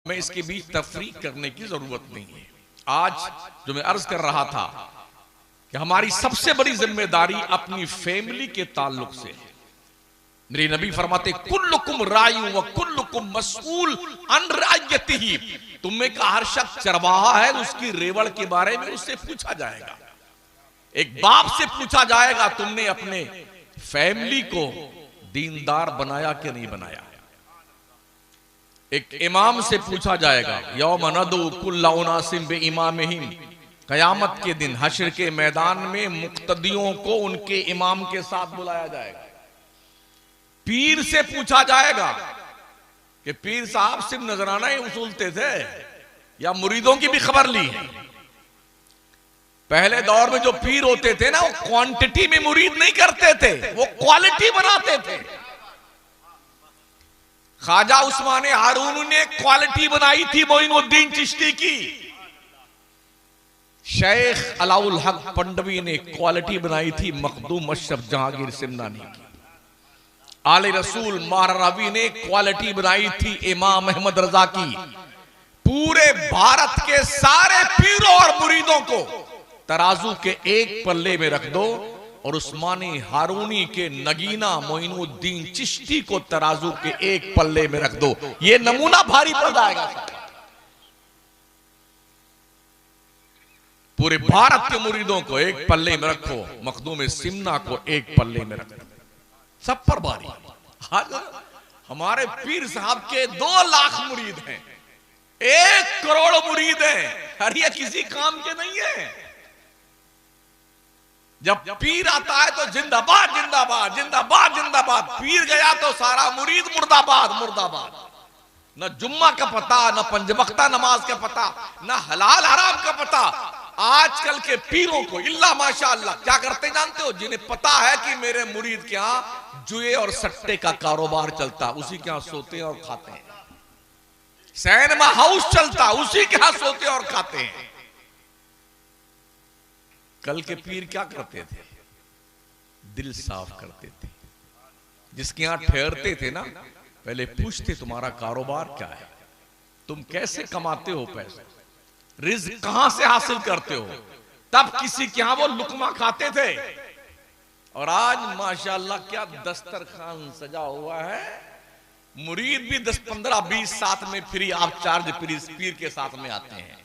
हमें इसके बीच तफरीक करने की जरूरत नहीं है। आज जो मैं अर्ज कर रहा था कि हमारी सबसे बड़ी जिम्मेदारी अपनी फैमिली के ताल्लुक से है। मेरे नबी फरमाते कुल्लुकुम रायु व कुल्लुकुम मसऊल अन रायतिही, तुम्हें का हर शख्स चरवाहा है, उसकी रेवड़ के बारे में उससे पूछा जाएगा। एक बाप से पूछा जाएगा तुमने अपने फैमिली को दीनदार बनाया कि नहीं बनाया। एक इमाम से पूछा जाएगा यौम नदू कुल्ला उनासिम बे इमामिहिम, कयामत के दिन हश्र के मैदान में मुक्तदियों को उनके इमाम के साथ बुलाया जाएगा। पीर से पूछा जाएगा कि पीर साहब सिर्फ नजराना ही उसूलते थे या मुरीदों की भी खबर ली है। पहले दौर में जो पीर होते थे ना, वो क्वांटिटी में मुरीद नहीं करते थे, वो क्वालिटी बनाते थे। ख्वाजा उस्मान हारून ने क्वालिटी बनाई थी मोइनुद्दीन चिश्ती की। शेख अलाउल हक पंडवी ने क्वालिटी बनाई थी मखदूम अशरफ जहांगीर सिमनानी की। आले रसूल मारावी ने क्वालिटी बनाई थी इमाम अहमद रजा की। पूरे भारत के सारे पीरों और मुरीदों को तराजू के एक पल्ले में रख दो और उस्मानी हारूनी के नगीना मोइनुद्दीन चिश्ती को तराजू के एक पल्ले में रख दो, ये नमूना भारी पड़ जाएगा। पूरे भारत के मुरीदों को एक पल्ले में रखो, मखदूम सिमना को एक पल्ले में रखो, सब पर भारी। आज हमारे पीर साहब के 2 लाख मुरीद हैं, 1 करोड़ मुरीद हैं, हर ये किसी काम के नहीं है। जब पीर आता है तो जिंदाबाद जिंदाबाद जिंदाबाद जिंदाबाद, पीर गया तो सारा मुरीद मुर्दाबाद मुर्दाबाद। न जुम्मा का पता, न पंजवक्ता नमाज का पता, न हलाल हराम का पता। आजकल के पीरों को इल्ला माशाअल्लाह क्या करते जानते हो? जिन्हें पता है कि मेरे मुरीद के यहां जुए और सट्टे का कारोबार चलता, उसी के यहां सोते हैं और खाते हैं। सिनेमा हाउस चलता, उसी के यहां सोते और खाते हैं। कल के पीर क्या करते थे? दिल साफ करते थे। जिसके यहां ठहरते थे ना, पहले पूछते तुम्हारा कारोबार क्या है, तुम कैसे कमाते हो पैसे, रिज़्क कहां से हासिल करते हो, तब किसी के यहां वो लुकमा खाते थे। और आज माशाअल्लाह क्या दस्तरखान सजा हुआ है। मुरीद भी 10, 15, 20 साथ में फ्री आप चार्ज पीर के साथ में आते हैं।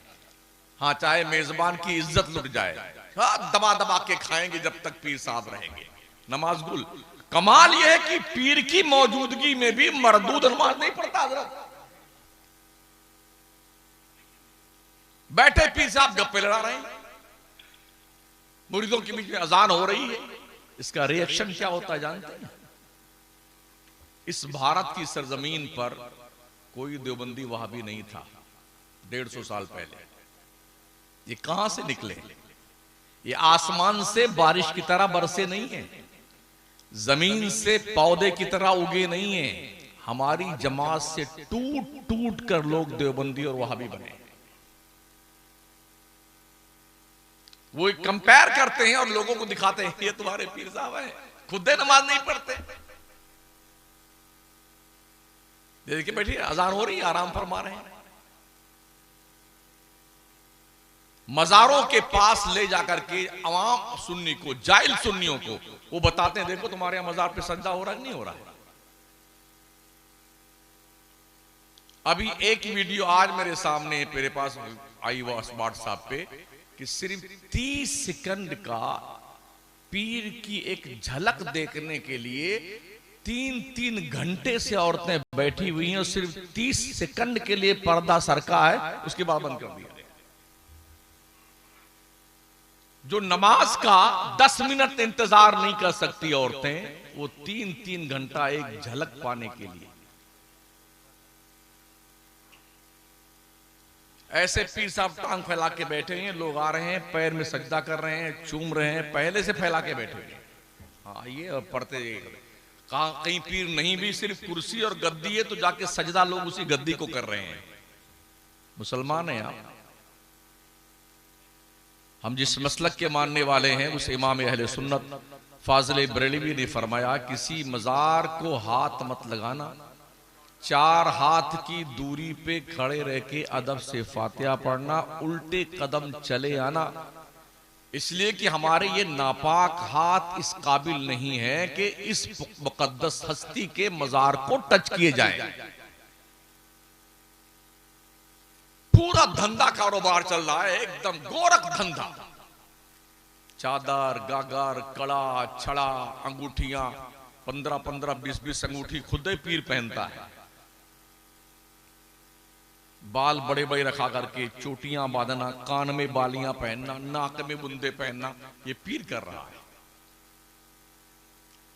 हाँ, चाहे मेजबान की इज्जत लुट जाए, हाँ, दबा दबा के खाएंगे जब तक पीर साहब रहेंगे। नमाज गुल। कमाल यह है कि पीर की मौजूदगी में भी मरदूद नमाज नहीं पढ़ता हजरत। बैठे पीर साहब गप्पे लड़ा रहे हैं, मुरीदों के बीच में अजान हो रही है। इसका रिएक्शन क्या होता है जानते हैं? इस भारत की सरजमीन पर कोई देवबंदी वहाबी नहीं था 150 साल पहले। ये कहां से निकले? ये आसमान से बारिश की तरह बरसे नहीं है, जमीन से पौधे की तरह उगे नहीं है। हमारी जमात से टूट टूट कर लोग देवबंदी और वहाबी बने। वो कंपेयर करते हैं और लोगों को दिखाते हैं ये तुम्हारे पीर साहब है, खुद नमाज नहीं पढ़ते। देखिए बैठिए, अजान हो रही है, आराम फरमा रहे हैं। मजारों के पास ले जाकर के अवाम सुन्नी को, जाहिल सुन्नियों को वो बताते हैं देखो तुम्हारे यहां मजार पे सजदा हो रहा है, नहीं हो रहा है। अभी एक वीडियो आज मेरे सामने मेरे पास आई व्हाट्सएप पे कि सिर्फ 30 सेकंड का पीर की एक झलक देखने के लिए 3-3 घंटे से औरतें बैठी हुई हैं और सिर्फ 30 सेकंड के लिए पर्दा सरका है, उसके बाद बंद कर दिया। जो नमाज का 10 मिनट इंतजार नहीं कर सकती औरतें, वो 3-3 घंटा एक झलक पाने के लिए। ऐसे पीर साहब टांग फैला के बैठे हैं, लोग आ रहे हैं, पैर में सजदा कर रहे हैं, चूम रहे हैं, पहले से फैला के बैठे हैं। हाँ, ये और पढ़ते कहीं पीर नहीं भी, सिर्फ कुर्सी और गद्दी है तो जाके सजदा लोग उसी गद्दी को कर रहे हैं। मुसलमान है आप। हम जिस मसलक के मानने वाले हैं उस इमाम अहले सुन्नत फाजिल बरेलवी ने फरमाया किसी मजार को हाथ मत लगाना, 4 हाथ की दूरी पे खड़े रह के अदब से फातिहा पढ़ना, उल्टे कदम चले आना, इसलिए कि हमारे ये नापाक हाथ इस काबिल नहीं है कि इस मुकद्दस हस्ती के मजार को टच किए जाए। पूरा धंधा कारोबार चल रहा है, एकदम गोरख धंधा, चादर, गागर, कड़ा, छड़ा, अंगूठियां, 15-15, 20-20 अंगूठी खुद ही पीर पहनता है। बाल बड़े बड़े रखा करके, चोटियां बांधना, कान में बालियां पहनना, नाक में बुंदे पहनना, ये पीर कर रहा है।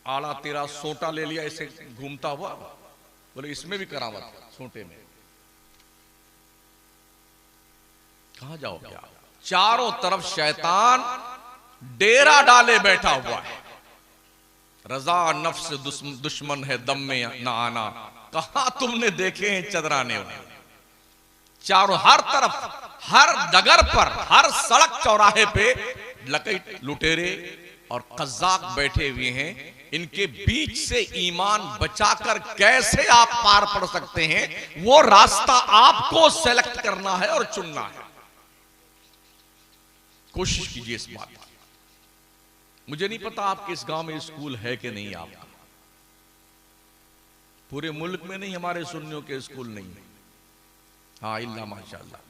आला तेरा सोटा ले लिया, इसे घूमता हुआ, बोले इसमें भी करावत, सोटे में कहां जाओगे आप? चारों तरफ शैतान डेरा डाले बैठा हुआ है। रजा नफ्स दुश्मन है, दम में ना आना, कहां तुमने देखे हैं चदराने वाले। चारों हर तरफ, हर डगर पर, हर सड़क चौराहे पे लकैत, लुटेरे और कज़्ज़ाक बैठे हुए हैं। इनके बीच से ईमान बचाकर कैसे आप पार पड़ सकते हैं, वो रास्ता आपको सेलेक्ट करना है और चुनना है। कोशिश कीजिए इस बात की। मुझे नहीं पता आपके इस गांव में स्कूल है कि नहीं, आपका पूरे मुल्क में नहीं, हमारे सुन्नियों के स्कूल नहीं है। हाँ, इल्ला माशाअल्लाह।